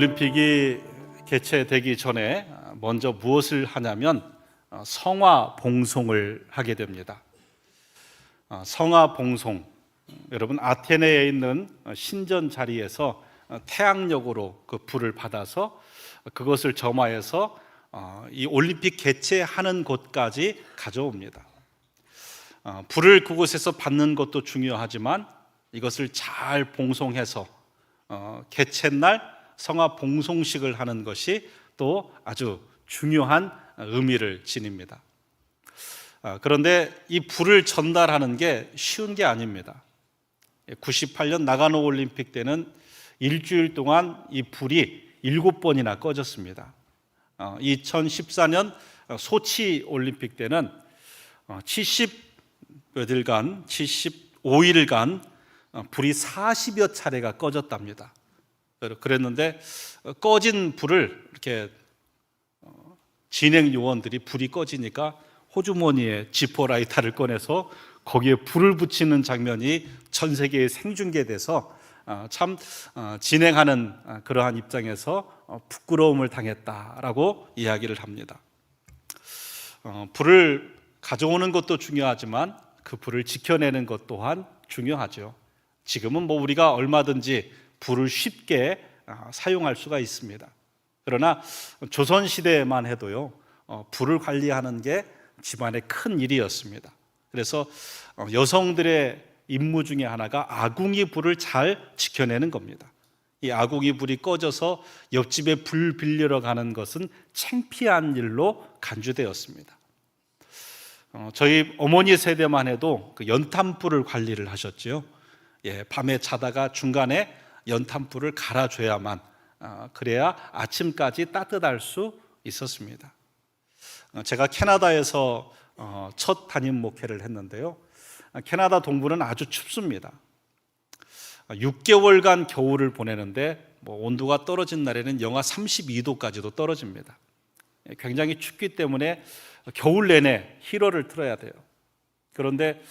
올림픽이 개최되기 전에 먼저 무엇을 하냐면 성화 봉송을 하게 됩니다. 성화 봉송, 여러분 아테네에 있는 신전 자리에서 태양력으로 그 불을 받아서 그것을 점화해서 이 올림픽 개최하는 곳까지 가져옵니다. 불을 그곳에서 받는 것도 중요하지만 이것을 잘 봉송해서 개최날 성화 봉송식을 하는 것이 또 아주 중요한 의미를 지닙니다. 그런데 이 불을 전달하는 게 쉬운 게 아닙니다. 98년 나가노 올림픽 때는 일주일 동안 이 불이 7번이나 꺼졌습니다. 2014년 소치 올림픽 때는 75일간 불이 40여 차례가 꺼졌답니다. 그랬는데 꺼진 불을 이렇게 진행 요원들이 불이 꺼지니까 호주머니에 지퍼라이터를 꺼내서 거기에 불을 붙이는 장면이 전 세계에 생중계돼서 참 진행하는 그러한 입장에서 부끄러움을 당했다라고 이야기를 합니다. 불을 가져오는 것도 중요하지만 그 불을 지켜내는 것 또한 중요하죠. 지금은 우리가 얼마든지 불을 쉽게 사용할 수가 있습니다. 그러나 조선시대에만 해도요, 불을 관리하는 게 집안의 큰 일이었습니다. 그래서 여성들의 임무 중에 하나가 아궁이 불을 잘 지켜내는 겁니다. 이 아궁이 불이 꺼져서 옆집에 불 빌리러 가는 것은 창피한 일로 간주되었습니다. 저희 어머니 세대만 해도 그 연탄불을 관리를 하셨죠. 밤에 자다가 중간에 연탄불을 갈아줘야만 그래야 아침까지 따뜻할 수 있었습니다. 제가 캐나다에서 첫 담임 목회를 했는데요, 캐나다 동부는 아주 춥습니다. 6개월간 겨울을 보내는데 온도가 떨어진 날에는 영하 32도까지도 떨어집니다. 굉장히 춥기 때문에 겨울 내내 히터를 틀어야 돼요. 그런데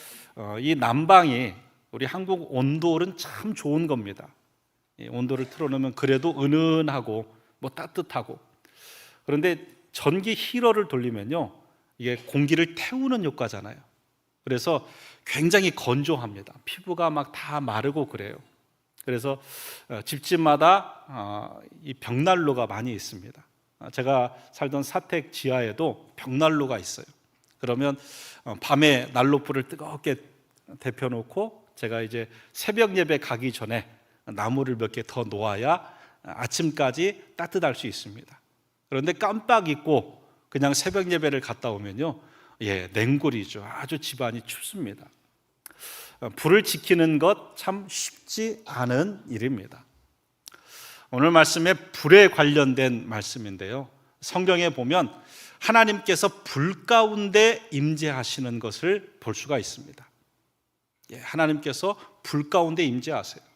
이 난방이 우리 한국 온돌은 참 좋은 겁니다. 온도를 틀어놓으면 그래도 은은하고 따뜻하고, 그런데 전기 히터를 돌리면요, 이게 공기를 태우는 효과잖아요. 그래서 굉장히 건조합니다. 피부가 막 다 마르고 그래요. 그래서 집집마다 이 벽난로가 많이 있습니다. 제가 살던 사택 지하에도 벽난로가 있어요. 그러면 밤에 난로불을 뜨겁게 데펴놓고 제가 이제 새벽 예배 가기 전에 나무를 몇 개 더 놓아야 아침까지 따뜻할 수 있습니다. 그런데 깜빡 잊고 그냥 새벽 예배를 갔다 오면요, 냉골이죠. 아주 집안이 춥습니다. 불을 지키는 것 참 쉽지 않은 일입니다. 오늘 말씀에 불에 관련된 말씀인데요, 성경에 보면 하나님께서 불 가운데 임재하시는 것을 볼 수가 있습니다. 하나님께서 불 가운데 임재하세요.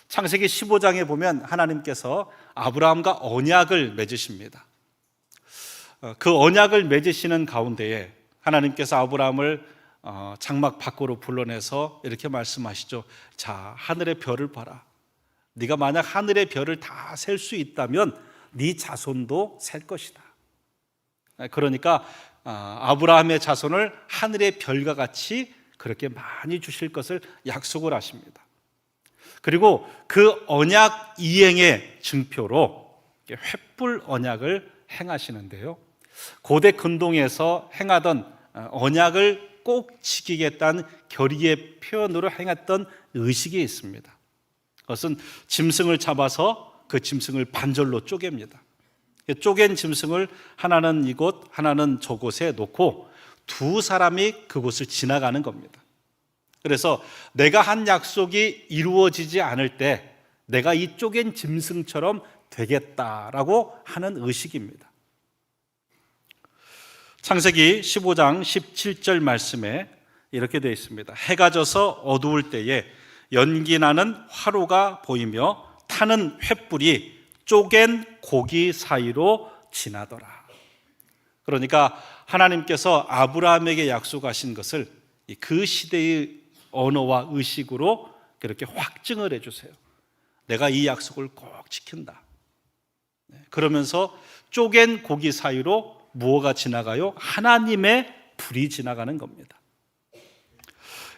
창세기 15장에 보면 하나님께서 아브라함과 언약을 맺으십니다. 그 언약을 맺으시는 가운데에 하나님께서 아브라함을 장막 밖으로 불러내서 이렇게 말씀하시죠. 자, 하늘의 별을 봐라. 네가 만약 하늘의 별을 다 셀 수 있다면 네 자손도 셀 것이다. 그러니까 아브라함의 자손을 하늘의 별과 같이 그렇게 많이 주실 것을 약속을 하십니다. 그리고 그 언약 이행의 증표로 횃불 언약을 행하시는데요, 고대 근동에서 행하던 언약을 꼭 지키겠다는 결의의 표현으로 행했던 의식이 있습니다. 그것은 짐승을 잡아서 그 짐승을 반절로 쪼갭니다. 쪼갠 짐승을 하나는 이곳 하나는 저곳에 놓고 두 사람이 그곳을 지나가는 겁니다. 그래서 내가 한 약속이 이루어지지 않을 때 내가 이 쪼갠 짐승처럼 되겠다라고 하는 의식입니다. 창세기 15장 17절 말씀에 이렇게 되어 있습니다. 해가 져서 어두울 때에 연기나는 화로가 보이며 타는 횃불이 쪼갠 고기 사이로 지나더라. 그러니까 하나님께서 아브라함에게 약속하신 것을 그 시대의 언어와 의식으로 그렇게 확증을 해주세요. 내가 이 약속을 꼭 지킨다. 그러면서 쪼갠 고기 사이로 무엇가 지나가요? 하나님의 불이 지나가는 겁니다.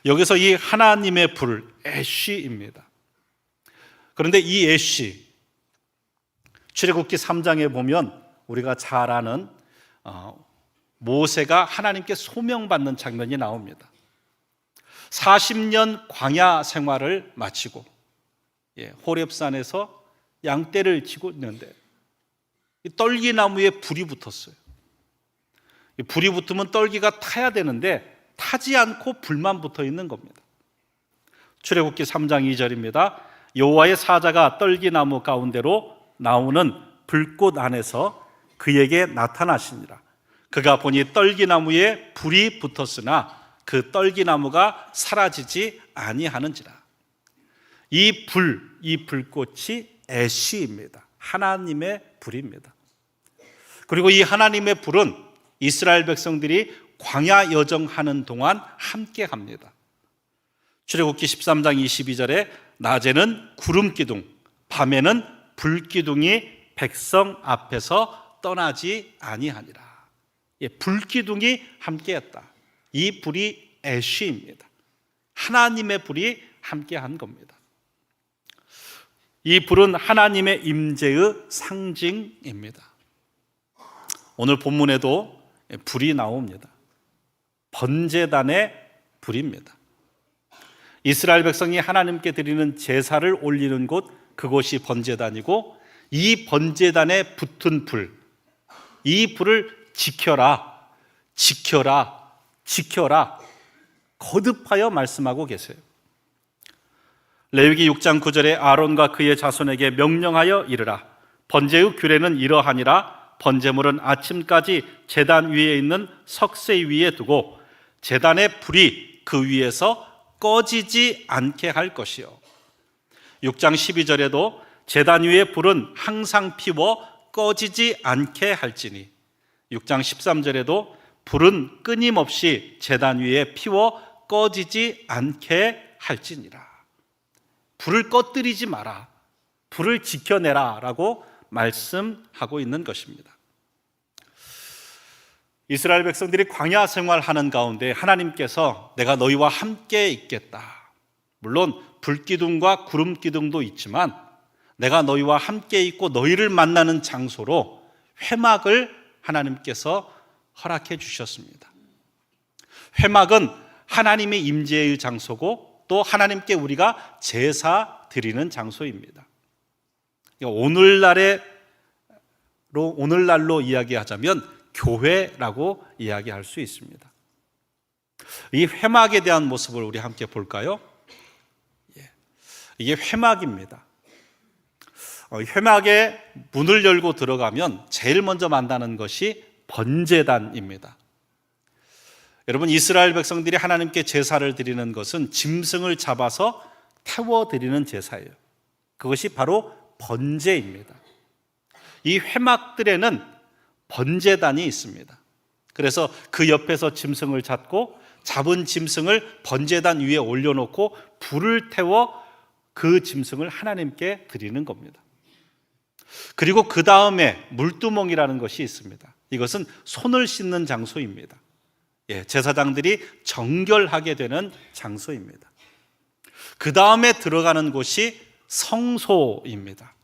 여기서 이 하나님의 불, 애쉬입니다. 그런데 이 애쉬, 출애굽기 3장에 보면 우리가 잘 아는 모세가 하나님께 소명받는 장면이 나옵니다. 40년 광야 생활을 마치고 호렙산에서 양떼를 치고 있는데 떨기나무에 불이 붙었어요. 불이 붙으면 떨기가 타야 되는데 타지 않고 불만 붙어 있는 겁니다. 출애굽기 3장 2절입니다. 여호와의 사자가 떨기나무 가운데로 나오는 불꽃 안에서 그에게 나타나시니라. 그가 보니 떨기나무에 불이 붙었으나 그 떨기나무가 사라지지 아니하는지라. 이 불꽃이 애쉬입니다. 하나님의 불입니다. 그리고 이 하나님의 불은 이스라엘 백성들이 광야 여정하는 동안 함께 합니다. 출애굽기 13장 22절에 낮에는 구름 기둥, 밤에는 불 기둥이 백성 앞에서 떠나지 아니하니라. 불 기둥이 함께했다. 이 불이 애쉬입니다. 하나님의 불이 함께한 겁니다. 이 불은 하나님의 임재의 상징입니다. 오늘 본문에도 불이 나옵니다. 번제단의 불입니다. 이스라엘 백성이 하나님께 드리는 제사를 올리는 곳, 그곳이 번제단이고, 이 번제단에 붙은 불, 이 불을 지켜라, 지켜라, 지켜라 거듭하여 말씀하고 계세요. 레위기 6장 9절에 아론과 그의 자손에게 명령하여 이르라. 번제의 규례는 이러하니라. 번제물은 아침까지 제단 위에 있는 석쇠 위에 두고 제단의 불이 그 위에서 꺼지지 않게 할 것이요. 6장 12절에도 제단 위의 불은 항상 피워 꺼지지 않게 할지니, 6장 13절에도 불은 끊임없이 제단 위에 피워 꺼지지 않게 할지니라. 불을 꺼뜨리지 마라, 불을 지켜내라 라고 말씀하고 있는 것입니다. 이스라엘 백성들이 광야 생활하는 가운데 하나님께서 내가 너희와 함께 있겠다, 물론 불기둥과 구름기둥도 있지만 내가 너희와 함께 있고 너희를 만나는 장소로 회막을 하나님께서 허락해 주셨습니다. 회막은 하나님의 임재의 장소고 또 하나님께 우리가 제사 드리는 장소입니다. 오늘날로 이야기하자면 교회라고 이야기할 수 있습니다. 이 회막에 대한 모습을 우리 함께 볼까요? 이게 회막입니다. 회막에 문을 열고 들어가면 제일 먼저 만나는 것이 번제단입니다. 여러분, 이스라엘 백성들이 하나님께 제사를 드리는 것은 짐승을 잡아서 태워드리는 제사예요. 그것이 바로 번제입니다. 이 회막들에는 번제단이 있습니다. 그래서 그 옆에서 짐승을 잡고 잡은 짐승을 번제단 위에 올려놓고 불을 태워 그 짐승을 하나님께 드리는 겁니다. 그리고 그 다음에 물두멍이라는 것이 있습니다. 이것은 손을 씻는 장소입니다. 제사장들이 정결하게 되는 장소입니다. 그 다음에 들어가는 곳이 성소입니다.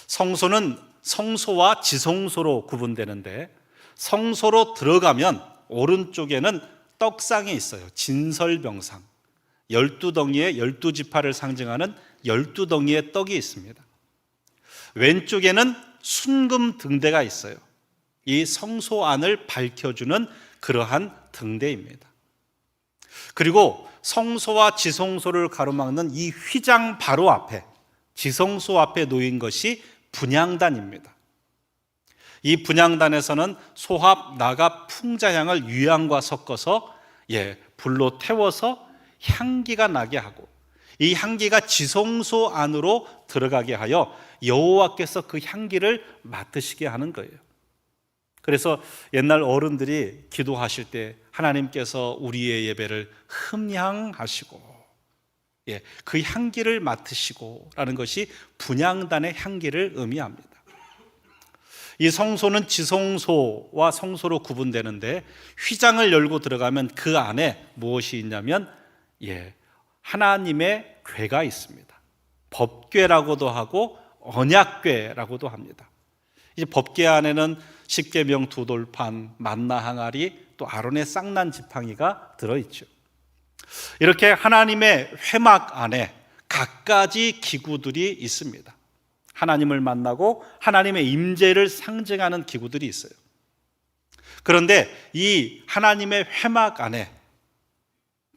성소는 성소와 지성소로 구분되는데, 성소로 들어가면 오른쪽에는 떡상이 있어요. 진설병상, 12덩이의 12지파를 상징하는 12덩이의 떡이 있습니다. 왼쪽에는 순금 등대가 있어요. 이 성소 안을 밝혀주는 그러한 등대입니다. 그리고 성소와 지성소를 가로막는 이 휘장 바로 앞에, 지성소 앞에 놓인 것이 분향단입니다. 이 분향단에서는 소합, 나갑, 풍자향을 유향과 섞어서 불로 태워서 향기가 나게 하고, 이 향기가 지성소 안으로 들어가게 하여 여호와께서 그 향기를 맡으시게 하는 거예요. 그래서 옛날 어른들이 기도하실 때 하나님께서 우리의 예배를 흠향하시고 그 향기를 맡으시고 라는 것이 분향단의 향기를 의미합니다. 이 성소는 지성소와 성소로 구분되는데 휘장을 열고 들어가면 그 안에 무엇이 있냐면 하나님의 궤가 있습니다. 법궤라고도 하고 언약궤라고도 합니다. 이제 법궤 안에는 십계명 두 돌판, 만나 항아리, 또 아론의 쌍난 지팡이가 들어있죠. 이렇게 하나님의 회막 안에 갖가지 기구들이 있습니다. 하나님을 만나고 하나님의 임재를 상징하는 기구들이 있어요. 그런데 이 하나님의 회막 안에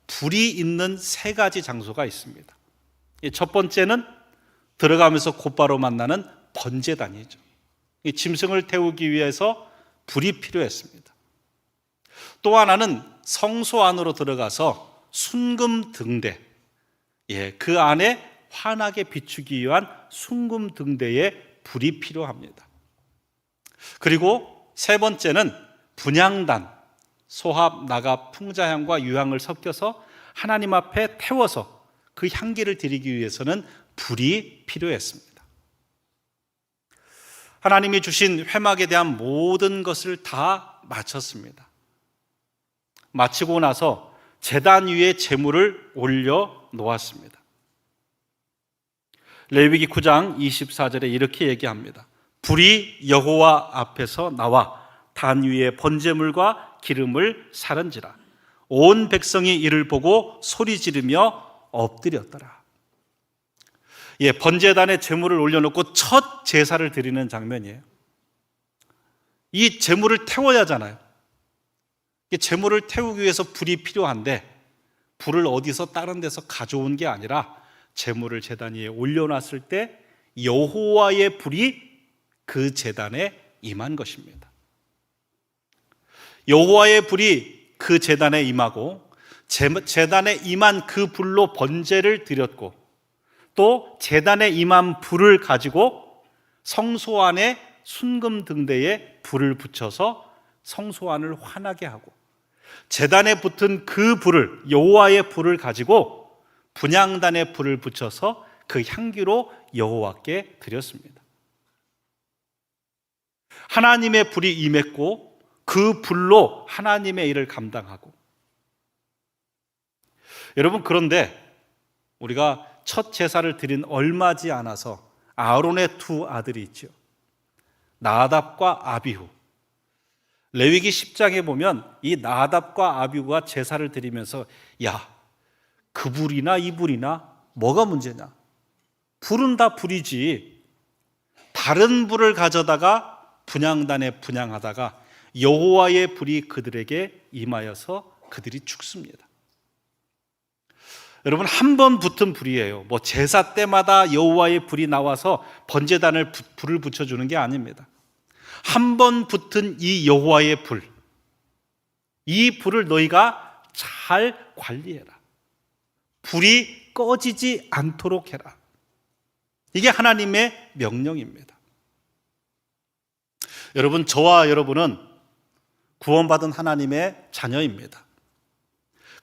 불이 있는 세 가지 장소가 있습니다. 첫 번째는 들어가면서 곧바로 만나는 번제단이죠. 이 짐승을 태우기 위해서 불이 필요했습니다. 또 하나는 성소 안으로 들어가서 순금 등대, 그 안에 환하게 비추기 위한 순금 등대에 불이 필요합니다. 그리고 세 번째는 분향단, 소합, 나갑, 풍자향과 유향을 섞여서 하나님 앞에 태워서 그 향기를 드리기 위해서는 불이 필요했습니다. 하나님이 주신 회막에 대한 모든 것을 다 마쳤습니다. 마치고 나서 제단 위에 제물을 올려 놓았습니다. 레위기 9장 24절에 이렇게 얘기합니다. 불이 여호와 앞에서 나와 단 위에 번제물과 기름을 사른지라. 온 백성이 이를 보고 소리 지르며 엎드렸더라. 번제단에 제물을 올려놓고 첫 제사를 드리는 장면이에요. 이 제물을 태워야 하잖아요. 이 제물을 태우기 위해서 불이 필요한데 불을 어디서 다른 데서 가져온 게 아니라 제물을 제단 위에 올려놨을 때 여호와의 불이 그 제단에 임한 것입니다. 여호와의 불이 그 제단에 임하고 제단에 임한 그 불로 번제를 드렸고 또 제단에 임한 불을 가지고 성소 안에 순금 등대에 불을 붙여서 성소 안을 환하게 하고 제단에 붙은 그 불을 여호와의 불을 가지고 분향단에 불을 붙여서 그 향기로 여호와께 드렸습니다. 하나님의 불이 임했고 그 불로 하나님의 일을 감당하고 여러분 그런데 우리가 첫 제사를 드린 얼마지 않아서 아론의 두 아들이 있죠. 나답과 아비후. 레위기 10장에 보면 이 나답과 아비후가 제사를 드리면서 그 불이나 이 불이나 뭐가 문제냐? 불은 다 불이지. 다른 불을 가져다가 분향단에 분향하다가 여호와의 불이 그들에게 임하여서 그들이 죽습니다. 여러분 한 번 붙은 불이에요. 제사 때마다 여호와의 불이 나와서 번제단을 불을 붙여주는 게 아닙니다. 한 번 붙은 이 여호와의 불, 이 불을 너희가 잘 관리해라. 불이 꺼지지 않도록 해라. 이게 하나님의 명령입니다. 여러분 저와 여러분은 구원받은 하나님의 자녀입니다.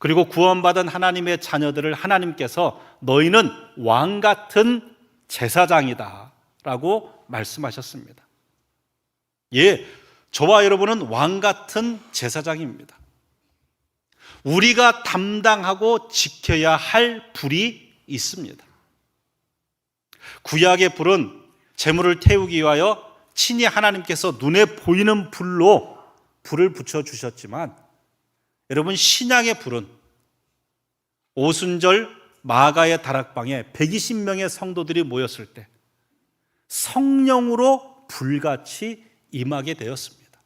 그리고 구원받은 하나님의 자녀들을 하나님께서 너희는 왕 같은 제사장이다 라고 말씀하셨습니다. 저와 여러분은 왕 같은 제사장입니다. 우리가 담당하고 지켜야 할 불이 있습니다. 구약의 불은 제물을 태우기 위하여 친히 하나님께서 눈에 보이는 불로 불을 붙여주셨지만 여러분 신약의 불은 오순절 마가의 다락방에 120명의 성도들이 모였을 때 성령으로 불같이 임하게 되었습니다.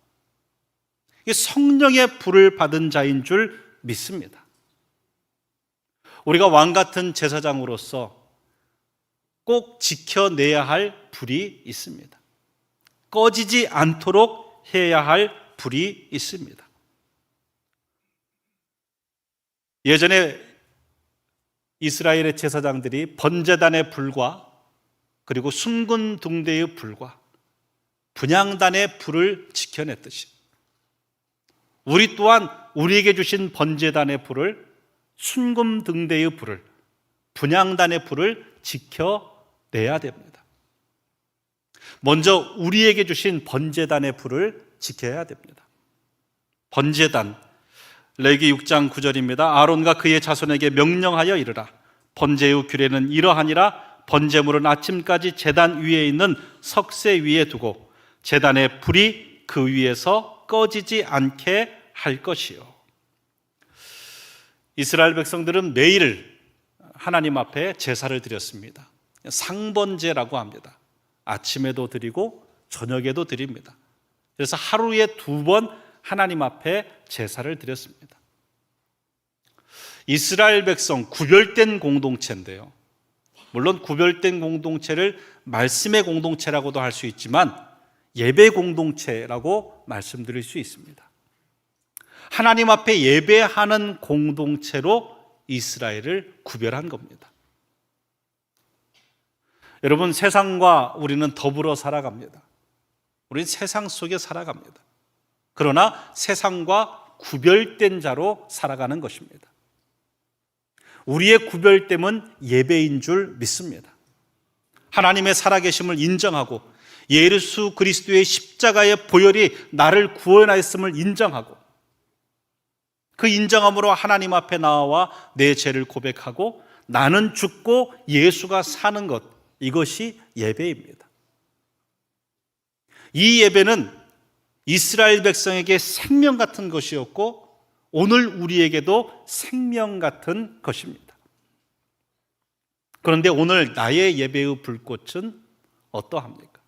성령의 불을 받은 자인 줄 믿습니다. 우리가 왕 같은 제사장으로서 꼭 지켜내야 할 불이 있습니다. 꺼지지 않도록 해야 할 불이 있습니다. 예전에 이스라엘의 제사장들이 번제단의 불과 그리고 순금 등대의 불과 분향단의 불을 지켜냈듯이 우리 또한 우리에게 주신 번제단의 불을 순금 등대의 불을 분향단의 불을 지켜내야 됩니다. 먼저 우리에게 주신 번제단의 불을 지켜야 됩니다. 번제단, 레위기 6장 9절입니다. 아론과 그의 자손에게 명령하여 이르라. 번제의 규례는 이러하니라. 번제물은 아침까지 제단 위에 있는 석쇠 위에 두고 제단의 불이 그 위에서 꺼지지 않게 할 것이요. 이스라엘 백성들은 매일 하나님 앞에 제사를 드렸습니다. 상번제라고 합니다. 아침에도 드리고 저녁에도 드립니다. 그래서 하루에 2번 하나님 앞에 제사를 드렸습니다. 이스라엘 백성 구별된 공동체인데요. 물론 구별된 공동체를 말씀의 공동체라고도 할 수 있지만 예배 공동체라고 말씀드릴 수 있습니다. 하나님 앞에 예배하는 공동체로 이스라엘을 구별한 겁니다. 여러분, 세상과 우리는 더불어 살아갑니다. 우리는 세상 속에 살아갑니다. 그러나 세상과 구별된 자로 살아가는 것입니다. 우리의 구별됨은 예배인 줄 믿습니다. 하나님의 살아계심을 인정하고 예수 그리스도의 십자가의 보혈이 나를 구원하였음을 인정하고 그 인정함으로 하나님 앞에 나와 내 죄를 고백하고 나는 죽고 예수가 사는 것, 이것이 예배입니다. 이 예배는 이스라엘 백성에게 생명 같은 것이었고 오늘 우리에게도 생명 같은 것입니다. 그런데 오늘 나의 예배의 불꽃은 어떠합니까?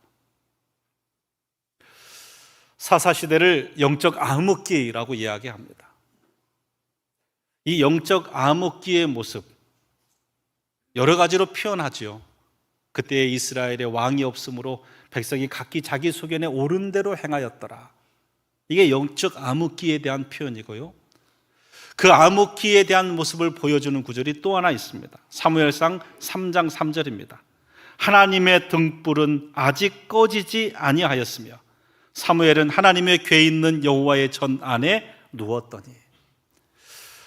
사사시대를 영적 암흑기라고 이야기합니다. 이 영적 암흑기의 모습 여러 가지로 표현하지요. 그때 이스라엘의 왕이 없으므로 백성이 각기 자기 소견에 옳은 대로 행하였더라. 이게 영적 암흑기에 대한 표현이고요. 그 암흑기에 대한 모습을 보여주는 구절이 또 하나 있습니다. 사무엘상 3장 3절입니다. 하나님의 등불은 아직 꺼지지 아니하였으며 사무엘은 하나님의 궤 있는 여호와의 전 안에 누웠더니.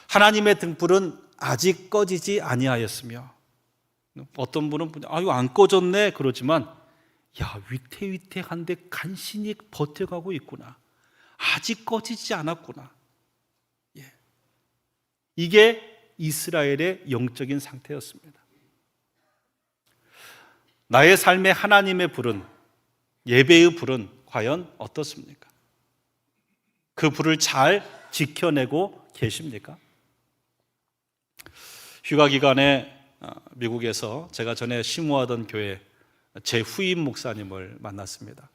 하나님의 등불은 아직 꺼지지 아니하였으며, 어떤 분은 이거 안 꺼졌네 그러지만 야, 위태위태한데 간신히 버텨가고 있구나. 아직 꺼지지 않았구나. 이게 이스라엘의 영적인 상태였습니다. 나의 삶의 하나님의 불은, 예배의 불은 과연 어떻습니까? 그 불을 잘 지켜내고 계십니까? 휴가 기간에 미국에서 제가 전에 심호하던 교회 제 후임 목사님을 만났습니다.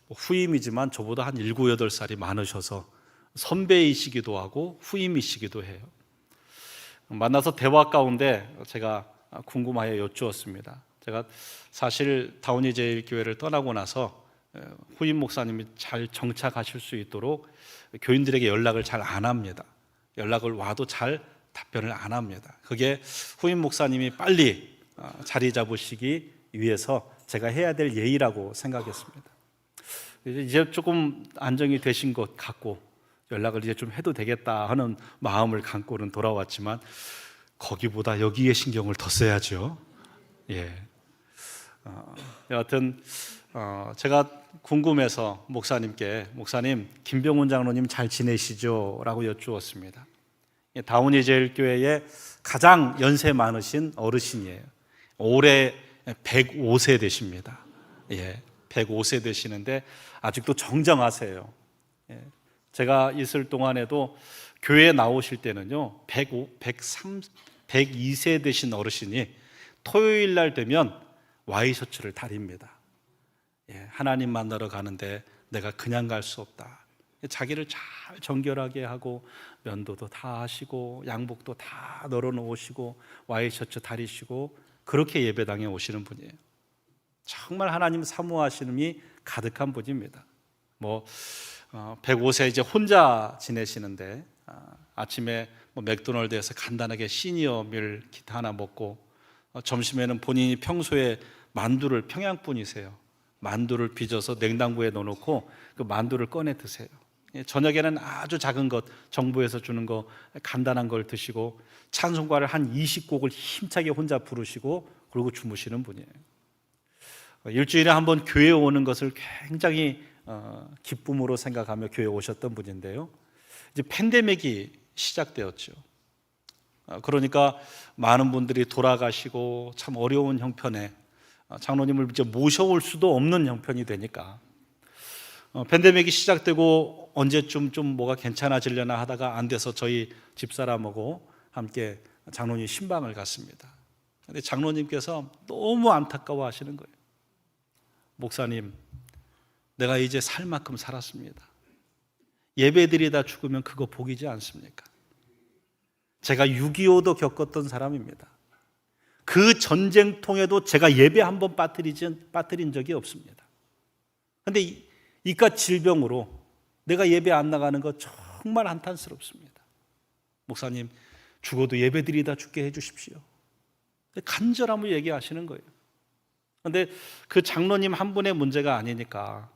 후임이지만 저보다 한 7, 8살이 많으셔서 선배이시기도 하고 후임이시기도 해요. 만나서 대화 가운데 제가 궁금하여 여쭈었습니다. 제가 사실 다운이 제일교회를 떠나고 나서 후임 목사님이 잘 정착하실 수 있도록 교인들에게 연락을 잘 안 합니다. 연락을 와도 잘 답변을 안 합니다. 그게 후임 목사님이 빨리 자리 잡으시기 위해서 제가 해야 될 예의라고 생각했습니다. 이제 조금 안정이 되신 것 같고 연락을 이제 좀 해도 되겠다 하는 마음을 갖고는 돌아왔지만 거기보다 여기에 신경을 더 써야죠. 여하튼 제가 궁금해서 목사님께 목사님 김병훈 장로님 잘 지내시죠? 라고 여쭈었습니다. 다운이 제일교회의 가장 연세 많으신 어르신이에요. 올해 105세 되십니다. 105세 되시는데 아직도 정정하세요. 제가 있을 동안에도 교회에 나오실 때는요 102세 되신 어르신이 토요일 날 되면 와이셔츠를 다립니다. 하나님 만나러 가는데 내가 그냥 갈 수 없다. 자기를 잘 정결하게 하고 면도도 다 하시고 양복도 다 널어놓으시고 와이셔츠 다리시고 그렇게 예배당에 오시는 분이에요. 정말 하나님 사모하심이 가득한 분입니다. 105세 이제 혼자 지내시는데 아침에 맥도날드에서 간단하게 시니어 밀 키트 하나 먹고 점심에는 본인이 평소에 만두를, 평양분이세요, 만두를 빚어서 냉장고에 넣어놓고 그 만두를 꺼내 드세요. 저녁에는 아주 작은 것, 정부에서 주는 거 간단한 걸 드시고 찬송가를 한 20곡을 힘차게 혼자 부르시고 그러고 주무시는 분이에요. 일주일에 한 번 교회에 오는 것을 굉장히 기쁨으로 생각하며 교회에 오셨던 분인데요. 이제 팬데믹이 시작되었죠. 그러니까 많은 분들이 돌아가시고 참 어려운 형편에 장로님을 이제 모셔올 수도 없는 형편이 되니까 팬데믹이 시작되고 언제쯤 좀 뭐가 괜찮아지려나 하다가 안 돼서 저희 집사람하고 함께 장로님 신방을 갔습니다. 근데 장로님께서 너무 안타까워 하시는 거예요. 목사님, 내가 이제 살 만큼 살았습니다. 예배드리다 죽으면 그거 복이지 않습니까? 제가 6.25도 겪었던 사람입니다. 그 전쟁통에도 제가 예배 한 번 빠뜨린 적이 없습니다. 그런데 이깟 질병으로 내가 예배 안 나가는 거 정말 한탄스럽습니다. 목사님, 죽어도 예배드리다 죽게 해주십시오. 간절함을 얘기하시는 거예요. 그런데 그 장로님 한 분의 문제가 아니니까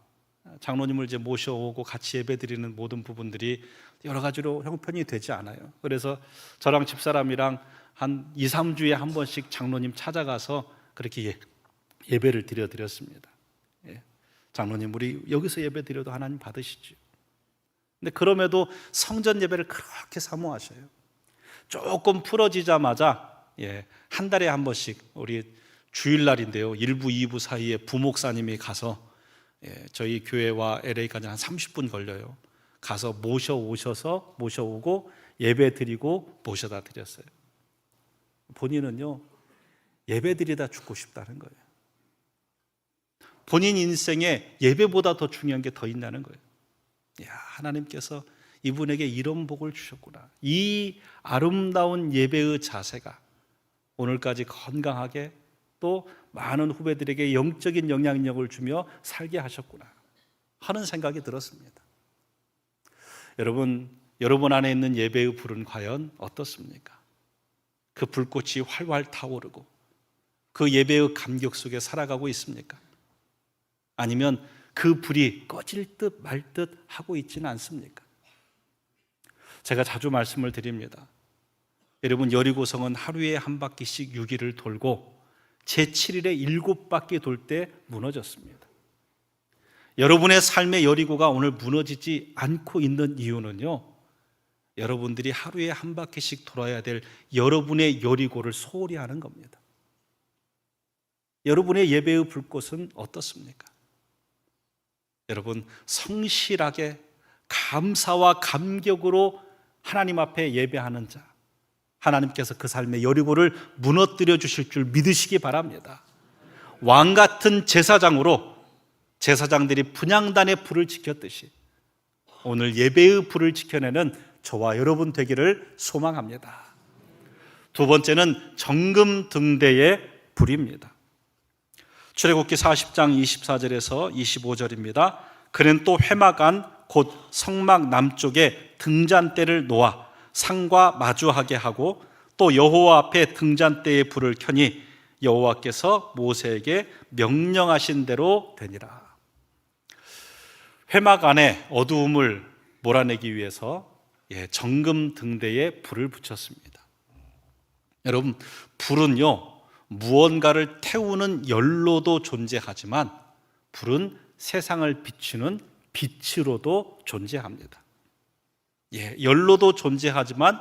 장로님을 이제 모셔오고 같이 예배드리는 모든 부분들이 여러 가지로 형편이 되지 않아요. 그래서 저랑 집사람이랑 한 2, 3주에 한 번씩 장로님 찾아가서 그렇게 예배를 드렸습니다. 장로님, 우리 여기서 예배 드려도 하나님 받으시죠. 근데 그럼에도 성전 예배를 그렇게 사모하셔요. 조금 풀어지자마자 한 달에 한 번씩 우리 주일날인데요, 1부, 2부 사이에 부목사님이 가서 저희 교회와 LA까지 한 30분 걸려요. 가서 모셔오고 예배 드리고 모셔다 드렸어요. 본인은요, 예배 드리다 죽고 싶다는 거예요. 본인 인생에 예배보다 더 중요한 게 더 있다는 거예요. 하나님께서 이분에게 이런 복을 주셨구나. 이 아름다운 예배의 자세가 오늘까지 건강하게 또 많은 후배들에게 영적인 영향력을 주며 살게 하셨구나 하는 생각이 들었습니다. 여러분 안에 있는 예배의 불은 과연 어떻습니까? 그 불꽃이 활활 타오르고 그 예배의 감격 속에 살아가고 있습니까? 아니면 그 불이 꺼질 듯 말 듯 하고 있지는 않습니까? 제가 자주 말씀을 드립니다. 여러분, 여리고성은 하루에 한 바퀴씩 6일을 돌고 제7일에 7바퀴 돌 때 무너졌습니다. 여러분의 삶의 여리고가 오늘 무너지지 않고 있는 이유는요, 여러분들이 하루에 한 바퀴씩 돌아야 될 여러분의 여리고를 소홀히 하는 겁니다. 여러분의 예배의 불꽃은 어떻습니까? 여러분, 성실하게 감사와 감격으로 하나님 앞에 예배하는 자, 하나님께서 그 삶의 여리고를 무너뜨려 주실 줄 믿으시기 바랍니다. 왕 같은 제사장으로 제사장들이 분향단의 불을 지켰듯이 오늘 예배의 불을 지켜내는 저와 여러분 되기를 소망합니다. 두 번째는 정금등대의 불입니다. 출애굽기 40장 24절에서 25절입니다. 그는 또 회막 안 곧 성막 남쪽에 등잔대를 놓아 상과 마주하게 하고 또 여호와 앞에 등잔대의 불을 켜니 여호와께서 모세에게 명령하신 대로 되니라. 회막 안에 어두움을 몰아내기 위해서 정금등대에 불을 붙였습니다. 여러분, 불은요, 무언가를 태우는 연로도 존재하지만 불은 세상을 비추는 빛으로도 존재합니다. 연로도 존재하지만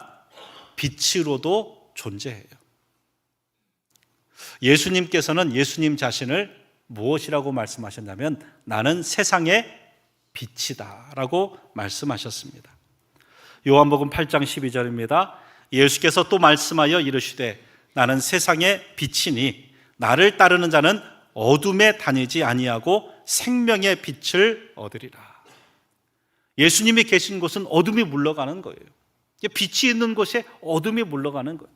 빛으로도 존재해요. 예수님께서는 예수님 자신을 무엇이라고 말씀하셨냐면 나는 세상의 빛이다 라고 말씀하셨습니다. 요한복음 8장 12절입니다. 예수께서 또 말씀하여 이르시되 나는 세상의 빛이니 나를 따르는 자는 어둠에 다니지 아니하고 생명의 빛을 얻으리라. 예수님이 계신 곳은 어둠이 물러가는 거예요. 빛이 있는 곳에 어둠이 물러가는 거예요.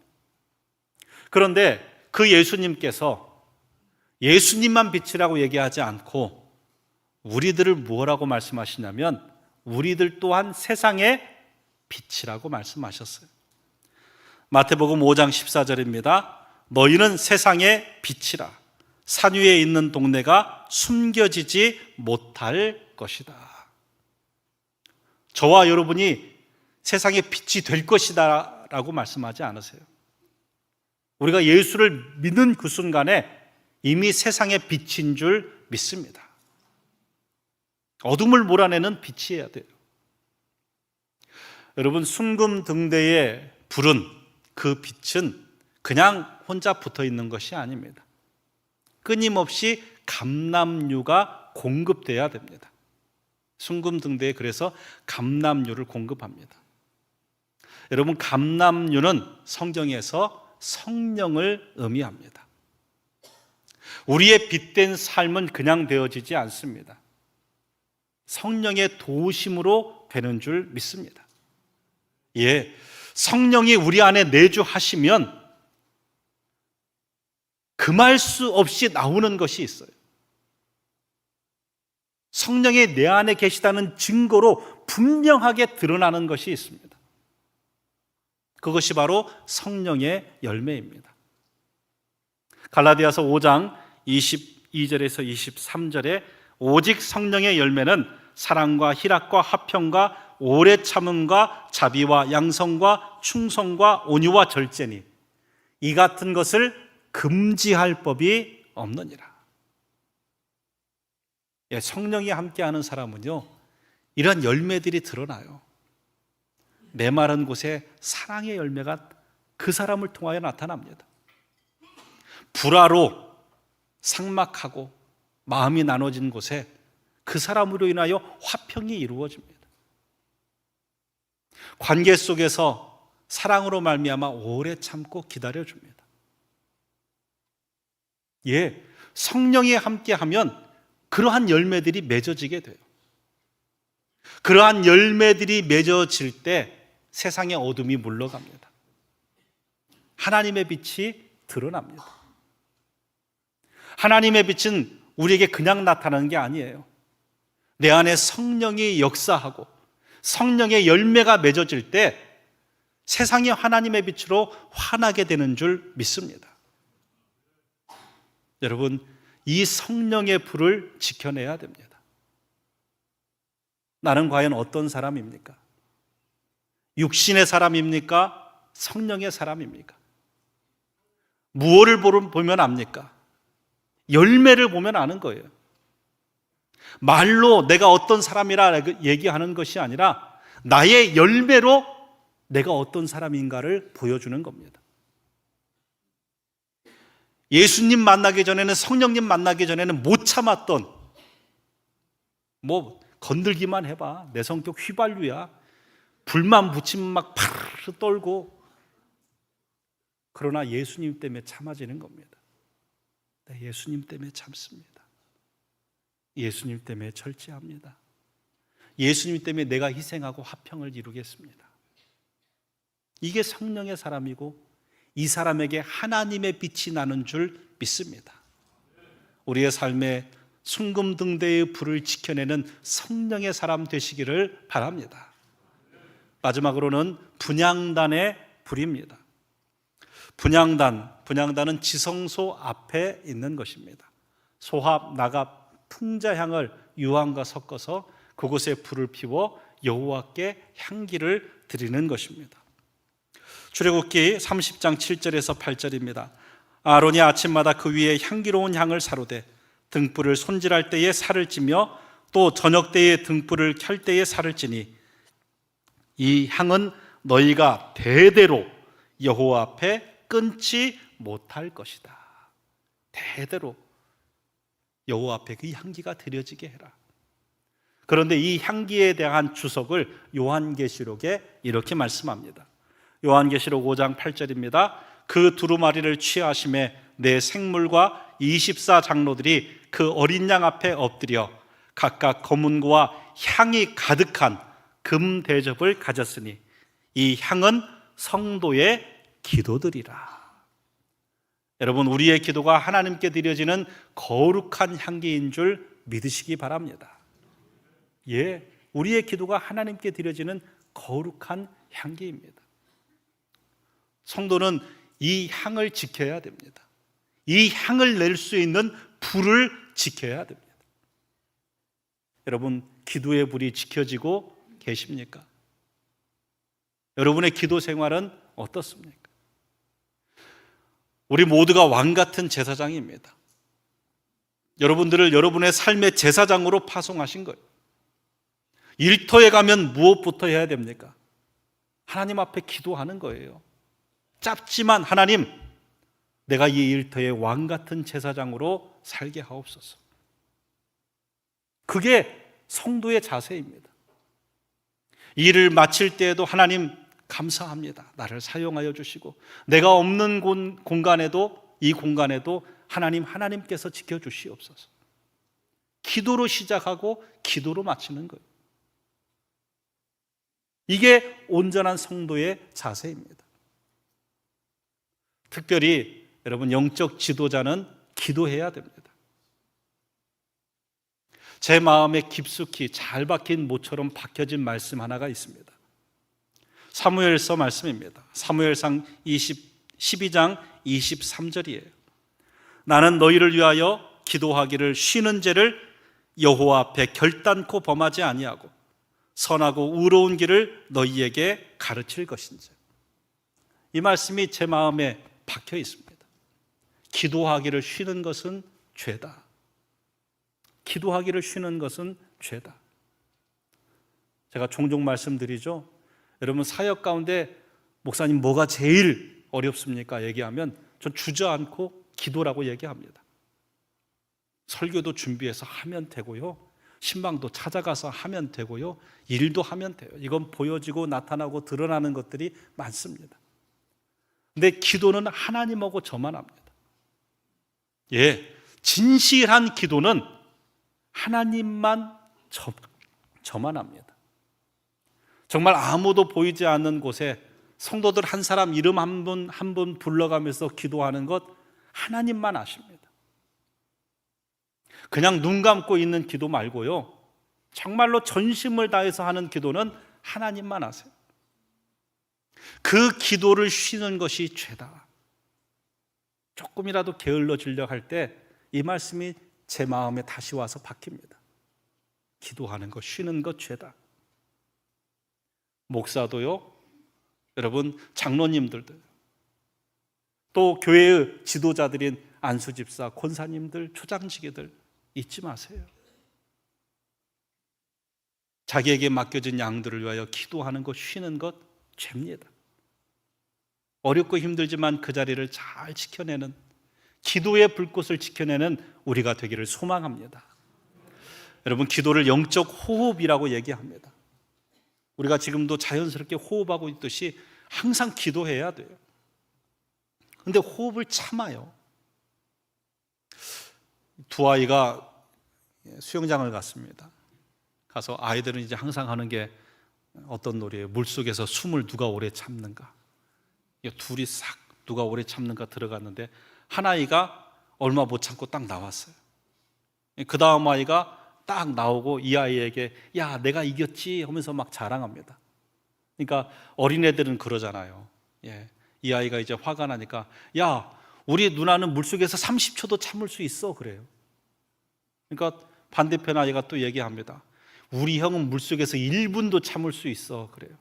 그런데 그 예수님께서 예수님만 빛이라고 얘기하지 않고 우리들을 뭐라고 말씀하시냐면 우리들 또한 세상의 빛이라고 말씀하셨어요. 마태복음 5장 14절입니다. 너희는 세상의 빛이라. 산 위에 있는 동네가 숨겨지지 못할 것이다. 저와 여러분이 세상의 빛이 될 것이다 라고 말씀하지 않으세요. 우리가 예수를 믿는 그 순간에 이미 세상의 빛인 줄 믿습니다. 어둠을 몰아내는 빛이어야 돼요. 여러분, 순금등대에 불은 그 빛은 그냥 혼자 붙어 있는 것이 아닙니다. 끊임없이 감람유가 공급돼야 됩니다. 순금등대에 그래서 감람유를 공급합니다. 여러분, 감람유는 성경에서 성령을 의미합니다. 우리의 빛된 삶은 그냥 되어지지 않습니다. 성령의 도우심으로 되는 줄 믿습니다. 예, 성령이 우리 안에 내주하시면 금할 수 없이 나오는 것이 있어요. 성령이 내 안에 계시다는 증거로 분명하게 드러나는 것이 있습니다. 그것이 바로 성령의 열매입니다. 갈라디아서 5장 22절에서 23절에 오직 성령의 열매는 사랑과 희락과 화평과 오래 참음과 자비와 양성과 충성과 온유와 절제니 이 같은 것을 금지할 법이 없느니라. 예, 성령이 함께하는 사람은요, 이런 열매들이 드러나요. 메마른 곳에 사랑의 열매가 그 사람을 통하여 나타납니다. 불화로 삭막하고 마음이 나눠진 곳에 그 사람으로 인하여 화평이 이루어집니다. 관계 속에서 사랑으로 말미암아 오래 참고 기다려줍니다. 예, 성령이 함께하면 그러한 열매들이 맺어지게 돼요. 그러한 열매들이 맺어질 때 세상의 어둠이 물러갑니다. 하나님의 빛이 드러납니다. 하나님의 빛은 우리에게 그냥 나타나는 게 아니에요. 내 안에 성령이 역사하고 성령의 열매가 맺어질 때 세상이 하나님의 빛으로 환하게 되는 줄 믿습니다. 여러분, 이 성령의 불을 지켜내야 됩니다. 나는 과연 어떤 사람입니까? 육신의 사람입니까? 성령의 사람입니까? 무엇을 보면 압니까? 열매를 보면 아는 거예요. 말로 내가 어떤 사람이라 얘기하는 것이 아니라 나의 열매로 내가 어떤 사람인가를 보여주는 겁니다. 예수님 만나기 전에는, 성령님 만나기 전에는 못 참았던, 건들기만 해봐, 내 성격 휘발유야, 불만 붙이면 막 파르르 떨고, 그러나 예수님 때문에 참아지는 겁니다. 네, 예수님 때문에 참습니다. 예수님 때문에 절제합니다. 예수님 때문에 내가 희생하고 화평을 이루겠습니다. 이게 성령의 사람이고 이 사람에게 하나님의 빛이 나는 줄 믿습니다. 우리의 삶에 순금등대의 불을 지켜내는 성령의 사람 되시기를 바랍니다. 마지막으로는 분향단의 불입니다. 분향단은 지성소 앞에 있는 것입니다. 소합, 나갑, 풍자향을 유황과 섞어서 그곳에 불을 피워 여호와께 향기를 드리는 것입니다. 출애굽기 30장 7절에서 8절입니다. 아론이 아침마다 그 위에 향기로운 향을 사로되 등불을 손질할 때에 살을 찌며 또 저녁 때에 등불을 켤 때에 살을 찌니 이 향은 너희가 대대로 여호와 앞에 끊지 못할 것이다. 대대로 여호와 앞에 그 향기가 드려지게 해라. 그런데 이 향기에 대한 주석을 요한계시록에 이렇게 말씀합니다. 요한계시록 5장 8절입니다. 그 두루마리를 취하심에 내 생물과 24장로들이 그 어린 양 앞에 엎드려 각각 검은고와 향이 가득한 금 대접을 가졌으니 이 향은 성도의 기도들이라. 여러분, 우리의 기도가 하나님께 드려지는 거룩한 향기인 줄 믿으시기 바랍니다. 예, 우리의 기도가 하나님께 드려지는 거룩한 향기입니다. 성도는 이 향을 지켜야 됩니다. 이 향을 낼 수 있는 불을 지켜야 됩니다. 여러분, 기도의 불이 지켜지고 계십니까? 여러분의 기도 생활은 어떻습니까? 우리 모두가 왕 같은 제사장입니다. 여러분들을 여러분의 삶의 제사장으로 파송하신 거예요. 일터에 가면 무엇부터 해야 됩니까? 하나님 앞에 기도하는 거예요. 짧지만 하나님, 내가 이 일터의 왕 같은 제사장으로 살게 하옵소서. 그게 성도의 자세입니다. 일을 마칠 때에도 하나님 감사합니다. 나를 사용하여 주시고, 내가 없는 공간에도, 이 공간에도 하나님께서 지켜주시옵소서. 기도로 시작하고 기도로 마치는 거예요. 이게 온전한 성도의 자세입니다. 특별히 여러분, 영적 지도자는 기도해야 됩니다. 제 마음에 깊숙이 잘 박힌 모처럼 박혀진 말씀 하나가 있습니다. 사무엘서 말씀입니다. 사무엘상 12장 23절이에요. 나는 너희를 위하여 기도하기를 쉬는 죄를 여호와 앞에 결단코 범하지 아니하고 선하고 의로운 길을 너희에게 가르칠 것인지. 이 말씀이 제 마음에 박혀 있습니다. 기도하기를 쉬는 것은 죄다. 기도하기를 쉬는 것은 죄다. 제가 종종 말씀드리죠. 여러분, 사역 가운데 목사님 뭐가 제일 어렵습니까? 얘기하면 전 주저앉고 기도라고 얘기합니다. 설교도 준비해서 하면 되고요, 신방도 찾아가서 하면 되고요, 일도 하면 돼요. 이건 보여지고 나타나고 드러나는 것들이 많습니다. 근데 기도는 하나님하고 저만 합니다. 진실한 기도는 하나님만 저만 합니다. 정말 아무도 보이지 않는 곳에 성도들 한 사람 이름 한 분 불러가면서 기도하는 것 하나님만 아십니다. 그냥 눈 감고 있는 기도 말고요, 정말로 전심을 다해서 하는 기도는 하나님만 아세요. 그 기도를 쉬는 것이 죄다. 조금이라도 게을러지려 할 때 이 말씀이 제 마음에 다시 와서 박힙니다. 기도하는 것, 쉬는 것 죄다. 목사도요, 여러분, 장로님들도, 또 교회의 지도자들인 안수집사, 권사님들, 초장지기들 잊지 마세요. 자기에게 맡겨진 양들을 위하여 기도하는 것, 쉬는 것 죄입니다. 어렵고 힘들지만 그 자리를 잘 지켜내는, 기도의 불꽃을 지켜내는 우리가 되기를 소망합니다. 여러분, 기도를 영적 호흡이라고 얘기합니다. 우리가 지금도 자연스럽게 호흡하고 있듯이 항상 기도해야 돼요. 근데 호흡을 참아요. 두 아이가 수영장을 갔습니다. 가서 아이들은 이제 항상 하는 게 어떤 놀이예요? 물속에서 숨을 누가 오래 참는가. 둘이 싹 누가 오래 참는가 들어갔는데 한 아이가 얼마 못 참고 딱 나왔어요. 그 다음 아이가 딱 나오고 이 아이에게 야, 내가 이겼지 하면서 막 자랑합니다. 그러니까 어린애들은 그러잖아요. 이 아이가 이제 화가 나니까 야, 우리 누나는 물속에서 30초도 참을 수 있어 그래요. 그러니까 반대편 아이가 또 얘기합니다. 우리 형은 물속에서 1분도 참을 수 있어 그래요.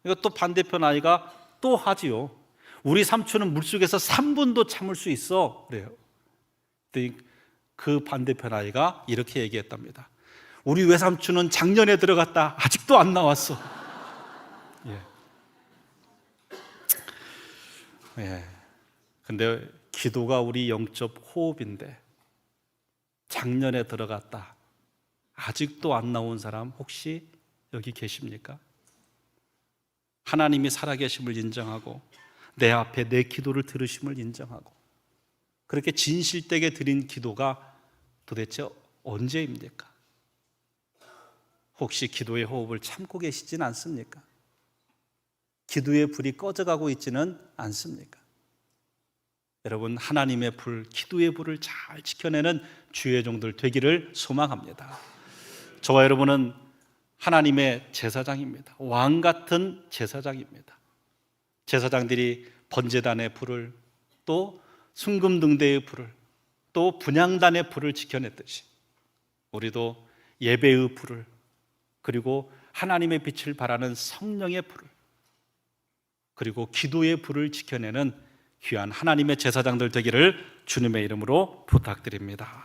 그러니까 또 반대편 아이가 또 하지요. 우리 삼촌은 물속에서 3분도 참을 수 있어 그래요. 그 반대편 아이가 이렇게 얘기했답니다. 우리 외삼촌은 작년에 들어갔다 아직도 안 나왔어. 근데 기도가 우리 영적 호흡인데 작년에 들어갔다 아직도 안 나온 사람 혹시 여기 계십니까? 하나님이 살아계심을 인정하고 내 앞에 내 기도를 들으심을 인정하고 그렇게 진실되게 드린 기도가 도대체 언제입니까? 혹시 기도의 호흡을 참고 계시진 않습니까? 기도의 불이 꺼져가고 있지는 않습니까? 여러분, 하나님의 불, 기도의 불을 잘 지켜내는 주의 종들 되기를 소망합니다. 저와 여러분은 하나님의 제사장입니다. 왕 같은 제사장입니다. 제사장들이 번제단의 불을, 또 순금등대의 불을, 또 분향단의 불을 지켜냈듯이 우리도 예배의 불을, 그리고 하나님의 빛을 발하는 성령의 불을, 그리고 기도의 불을 지켜내는 귀한 하나님의 제사장들 되기를 주님의 이름으로 부탁드립니다.